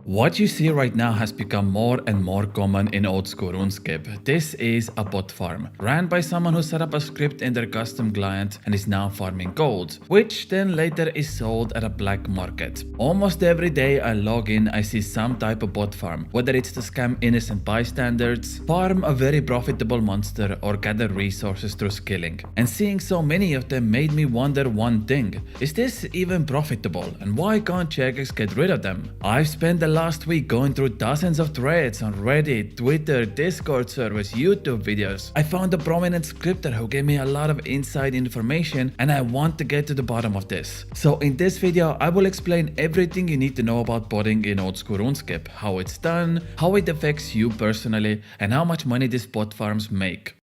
What you see right now has become more and more common in old school RuneScape. This is a bot farm, ran by someone who set up a script in their custom client and is now farming gold, which then later is sold at a black market. Almost every day I log in, I see some type of bot farm, whether it's to scam innocent bystanders, farm a very profitable monster, or gather resources through skilling. And seeing so many of them made me wonder one thing: is this even profitable, and why can't Jagex get rid of them? I've spent the last week going through dozens of threads on Reddit, Twitter, Discord servers, YouTube videos. I found a prominent scripter who gave me a lot of inside information, and I want to get to the bottom of this. So in this video I will explain everything you need to know about botting in old school RuneScape, how it's done, how it affects you personally, and how much money these bot farms make.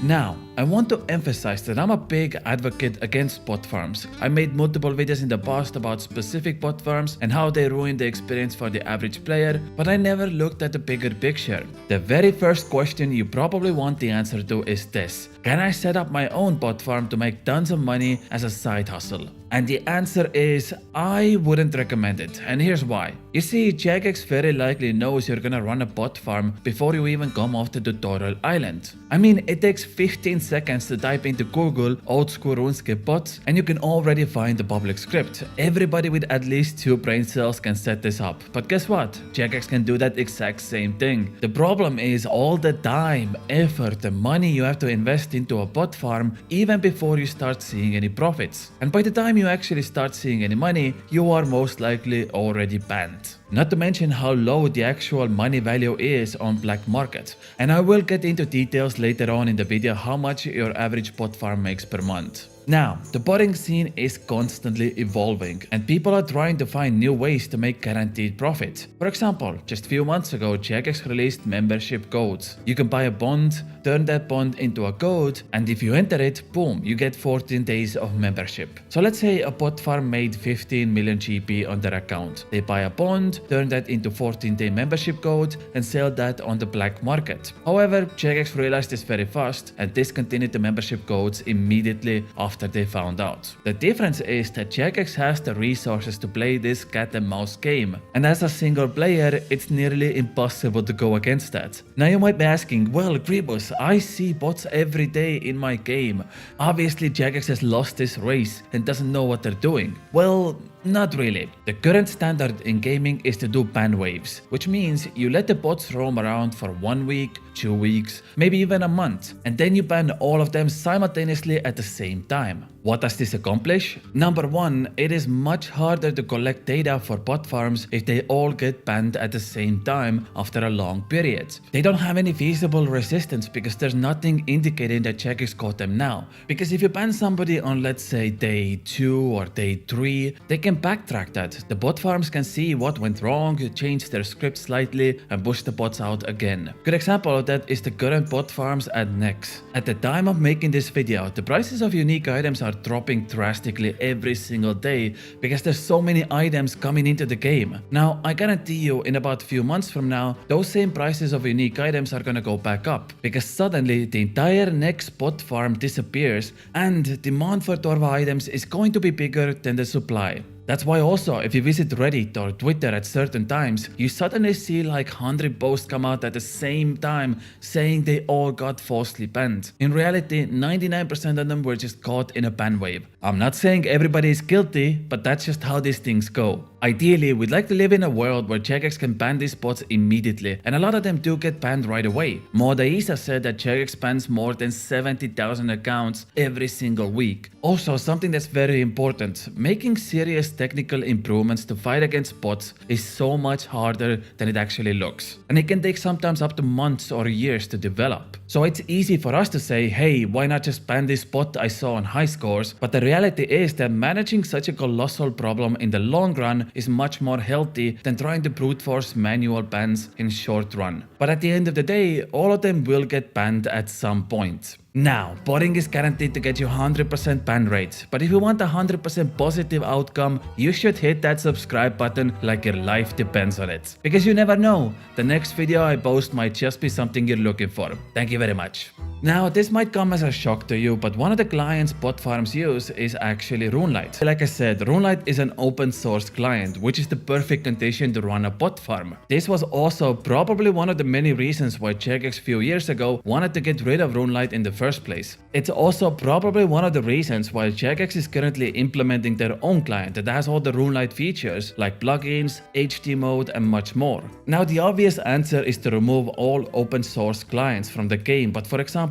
Now, I want to emphasize that I'm a big advocate against bot farms. I made multiple videos in the past about specific bot farms and how they ruin the experience for the average player, but I never looked at the bigger picture. The very first question you probably want the answer to is this: can I set up my own bot farm to make tons of money as a side hustle? And the answer is, I wouldn't recommend it, and here's why. You see, Jagex very likely knows you're gonna run a bot farm before you even come off the tutorial island. I mean, it takes 15 seconds to type into Google old school RuneScape bots and you can already find the public script. Everybody with at least 2 brain cells can set this up, but guess what? Jagex can do that exact same thing. The problem is all the time, effort, the money you have to invest into a bot farm even before you start seeing any profits. And by the time you actually start seeing any money, you are most likely already banned. Not to mention how low the actual money value is on black market. And I will get into details later on in the video how much your average bot farm makes per month. Now, the botting scene is constantly evolving and people are trying to find new ways to make guaranteed profit. For example, just a few months ago, Jagex released membership codes. You can buy a bond, turn that bond into a code, and if you enter it, boom, you get 14 days of membership. So let's say a bot farm made 15 million GP on their account. They buy a bond, turn that into 14-day membership code, and sell that on the black market. However, Jagex realized this very fast and discontinued the membership codes immediately after they found out. The difference is that Jagex has the resources to play this cat and mouse game, and as a single player it's nearly impossible to go against that. Now you might be asking, well Grievous, I see bots every day in my game. Obviously Jagex has lost this race and doesn't know what they're doing. Well, not really. The current standard in gaming is to do ban waves, which means you let the bots roam around for 1 week, 2 weeks, maybe even a month, and then you ban all of them simultaneously at the same time. What does this accomplish? Number one, it is much harder to collect data for bot farms if they all get banned at the same time after a long period. They don't have any feasible resistance because there's nothing indicating that Jagex caught them now. Because if you ban somebody on, let's say, day 2 or day 3, they can backtrack that. The bot farms can see what went wrong, change their script slightly, and push the bots out again. Good example of that is the current bot farms at Nex. At the time of making this video, the prices of unique items are dropping drastically every single day because there's so many items coming into the game. Now, I guarantee you in about a few months from now, those same prices of unique items are gonna go back up because suddenly the entire Nex bot farm disappears and demand for Torva items is going to be bigger than the supply. That's why also, if you visit Reddit or Twitter at certain times, you suddenly see like 100 posts come out at the same time saying they all got falsely banned. In reality, 99% of them were just caught in a ban wave. I'm not saying everybody is guilty, but that's just how these things go. Ideally, we'd like to live in a world where Jagex can ban these bots immediately, and a lot of them do get banned right away. Moda Isa said that Jagex bans more than 70,000 accounts every single week. Also, something that's very important, making serious technical improvements to fight against bots is so much harder than it actually looks. And it can take sometimes up to months or years to develop. So it's easy for us to say, hey, why not just ban this bot I saw on high scores? But the reality is that managing such a colossal problem in the long run is much more healthy than trying to brute force manual bans in short run. But at the end of the day, all of them will get banned at some point. Now, botting is guaranteed to get you 100% ban rate, but if you want a 100% positive outcome, you should hit that subscribe button like your life depends on it. Because you never know, the next video I post might just be something you're looking for. Thank you very much. Now, this might come as a shock to you, but one of the clients bot farms use is actually RuneLite. Like I said, RuneLite is an open source client, which is the perfect condition to run a bot farm. This was also probably one of the many reasons why Jagex few years ago wanted to get rid of RuneLite in the first place. It's also probably one of the reasons why Jagex is currently implementing their own client that has all the RuneLite features like plugins, HD mode and much more. Now, the obvious answer is to remove all open source clients from the game, but for example,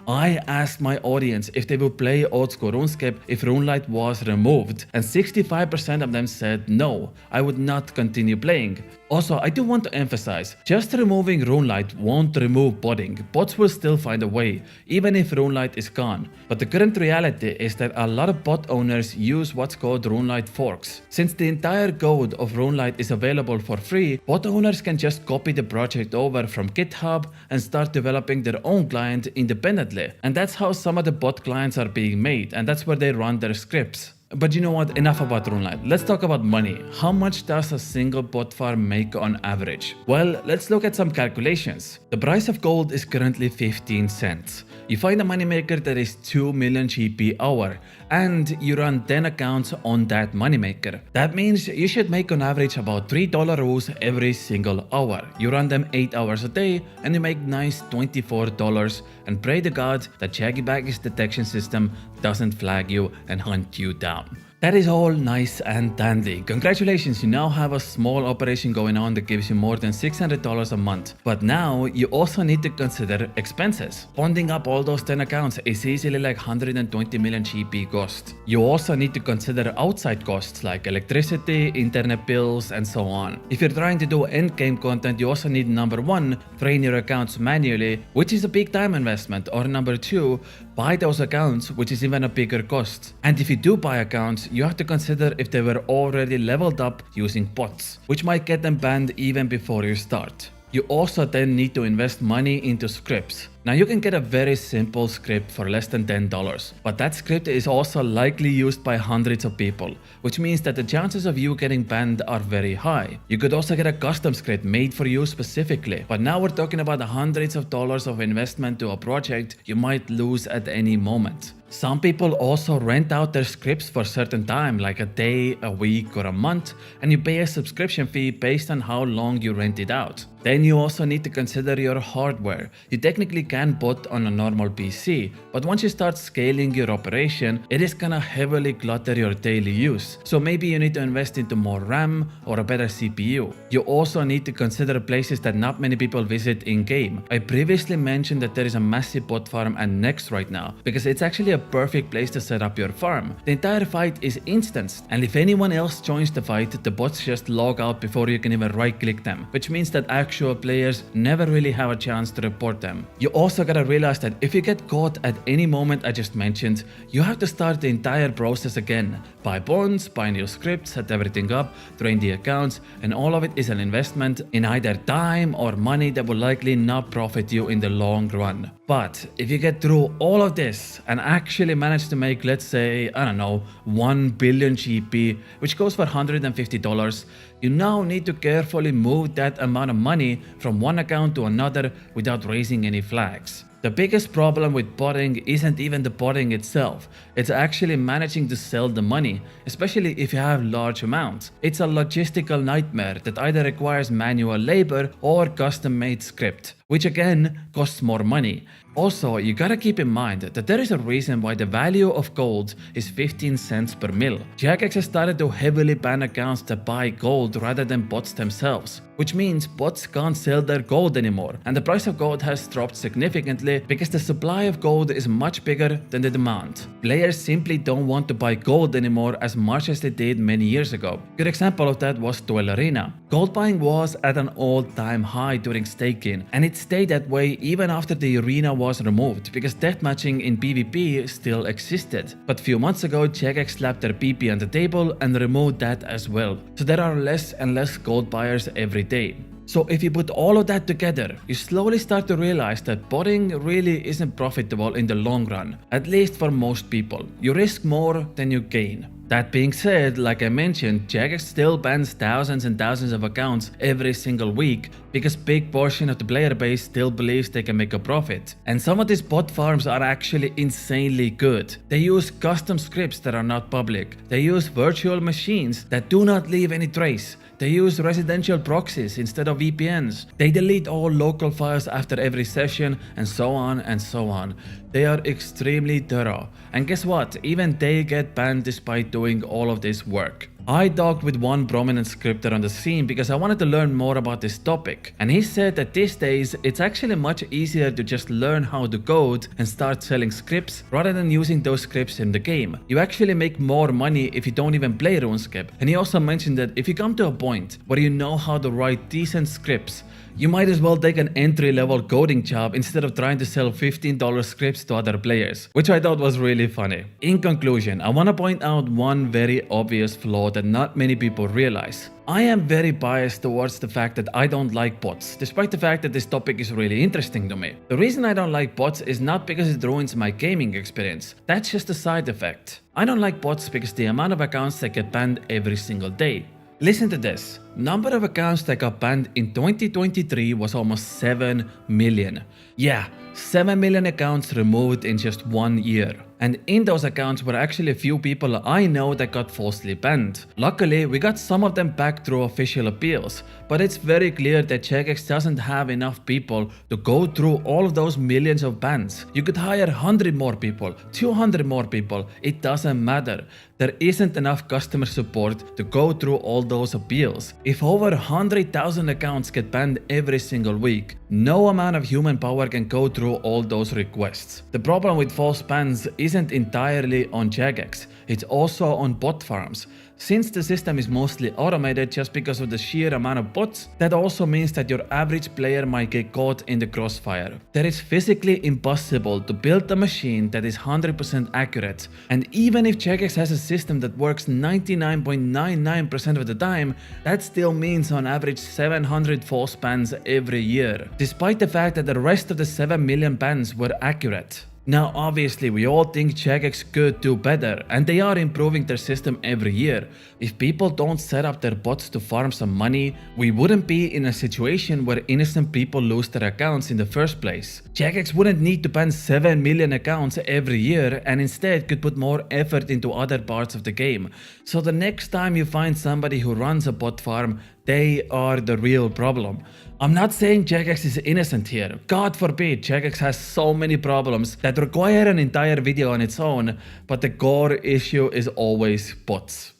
I asked my audience if they would play old school RuneScape if RuneLite was removed, and 65% of them said no, I would not continue playing. Also, I do want to emphasize, just removing RuneLite won't remove botting. Bots will still find a way, even if RuneLite is gone. But the current reality is that a lot of bot owners use what's called RuneLite forks. Since the entire code of RuneLite is available for free, bot owners can just copy the project over from GitHub and start developing their own client independently. And that's how some of the bot clients are being made, and that's where they run their scripts. But you know what, enough about RuneLite. Let's talk about money. How much does a single bot farm make on average? Well, let's look at some calculations. The price of gold is currently 15 cents. You find a moneymaker that is 2 million GP hour, and you run 10 accounts on that moneymaker. That means you should make on average about $3 rows every single hour. You run them 8 hours a day and you make nice $24 and pray to God that Jaggy Baggy's detection system doesn't flag you and hunt you down. That is all nice and dandy. Congratulations, you now have a small operation going on that gives you more than $600 a month. But now you also need to consider expenses. Funding up all those 10 accounts is easily like 120 million GP cost. You also need to consider outside costs like electricity, internet bills, and so on. If you're trying to do endgame content, you also need number 1, train your accounts manually, which is a big time investment, or number 2, buy those accounts, which is even a bigger cost. And if you do buy accounts, you have to consider if they were already leveled up using bots, which might get them banned even before you start. You also then need to invest money into scripts. Now, you can get a very simple script for less than $10, but that script is also likely used by hundreds of people, which means that the chances of you getting banned are very high. You could also get a custom script made for you specifically, but now we're talking about hundreds of dollars of investment to a project you might lose at any moment. Some people also rent out their scripts for a certain time, like a day, a week, or a month, and you pay a subscription fee based on how long you rent it out. Then you also need to consider your hardware. You technically can bot on a normal PC, but once you start scaling your operation, it is gonna heavily clutter your daily use. So maybe you need to invest into more RAM or a better CPU. You also need to consider places that not many people visit in-game. I previously mentioned that there is a massive bot farm at Next right now, because it's actually a perfect place to set up your farm. The entire fight is instanced, and if anyone else joins the fight, the bots just log out before you can even right-click them, which means that actual players never really have a chance to report them. You also gotta realize that if you get caught at any moment I just mentioned, you have to start the entire process again. Buy bonds, buy new scripts, set everything up, train the accounts, and all of it is an investment in either time or money that will likely not profit you in the long run. But if you get through all of this and actually manage to make, let's say, I don't know, 1 billion GP, which goes for $150, you now need to carefully move that amount of money from one account to another without raising any flags. The biggest problem with botting isn't even the botting itself, it's actually managing to sell the money, especially if you have large amounts. It's a logistical nightmare that either requires manual labor or custom-made script, which again costs more money. Also, you gotta keep in mind that there is a reason why the value of gold is 15 cents per mil. Jagex has started to heavily ban accounts that buy gold rather than bots themselves, which means bots can't sell their gold anymore, and the price of gold has dropped significantly because the supply of gold is much bigger than the demand. Players simply don't want to buy gold anymore as much as they did many years ago. Good example of that was Duel Arena. Gold buying was at an all-time high during staking, and it it stayed that way even after the arena was removed because deathmatching in PvP still existed. But few months ago, Jagex slapped their PP on the table and removed that as well. So there are less and less gold buyers every day. So if you put all of that together, you slowly start to realize that botting really isn't profitable in the long run, at least for most people. You risk more than you gain. That being said, like I mentioned, Jagex still bans thousands and thousands of accounts every single week because big portion of the player base still believes they can make a profit. And some of these bot farms are actually insanely good. They use custom scripts that are not public. They use virtual machines that do not leave any trace. They use residential proxies instead of VPNs. They delete all local files after every session and so on and so on. They are extremely thorough. And guess what? Even they get banned despite doing all of this work. I talked with one prominent scripter on the scene because I wanted to learn more about this topic. And he said that these days it's actually much easier to just learn how to code and start selling scripts rather than using those scripts in the game. You actually make more money if you don't even play RuneScape. And he also mentioned that if you come to a point where you know how to write decent scripts, you might as well take an entry-level coding job instead of trying to sell $15 scripts to other players, which I thought was really funny. In conclusion, I want to point out one very obvious flaw that not many people realize. I am very biased towards the fact that I don't like bots, despite the fact that this topic is really interesting to me. The reason I don't like bots is not because it ruins my gaming experience. That's just a side effect. I don't like bots because the amount of accounts that get banned every single day. Listen to this. Number of accounts that got banned in 2023 was almost 7 million. Yeah, 7 million accounts removed in just 1 year. And in those accounts were actually a few people I know that got falsely banned. Luckily, we got some of them back through official appeals, but it's very clear that Jagex doesn't have enough people to go through all of those millions of bans. You could hire 100 more people, 200 more people, it doesn't matter. There isn't enough customer support to go through all those appeals. If over 100,000 accounts get banned every single week, no amount of human power can go through all those requests. The problem with false bans isn't entirely on Jagex, it's also on bot farms. Since the system is mostly automated just because of the sheer amount of bots, that also means that your average player might get caught in the crossfire. That it's physically impossible to build a machine that is 100% accurate. And even if Jagex has a system that works 99.99% of the time, that still means on average 700 false bans every year, despite the fact that the rest of the 7 million bans were accurate. Now obviously we all think Jagex could do better, and they are improving their system every year. If people don't set up their bots to farm some money, we wouldn't be in a situation where innocent people lose their accounts in the first place. Jagex wouldn't need to ban 7 million accounts every year and instead could put more effort into other parts of the game. So the next time you find somebody who runs a bot farm, they are the real problem. I'm not saying Jagex is innocent here. God forbid, Jagex has so many problems that require an entire video on its own, but the core issue is always bots.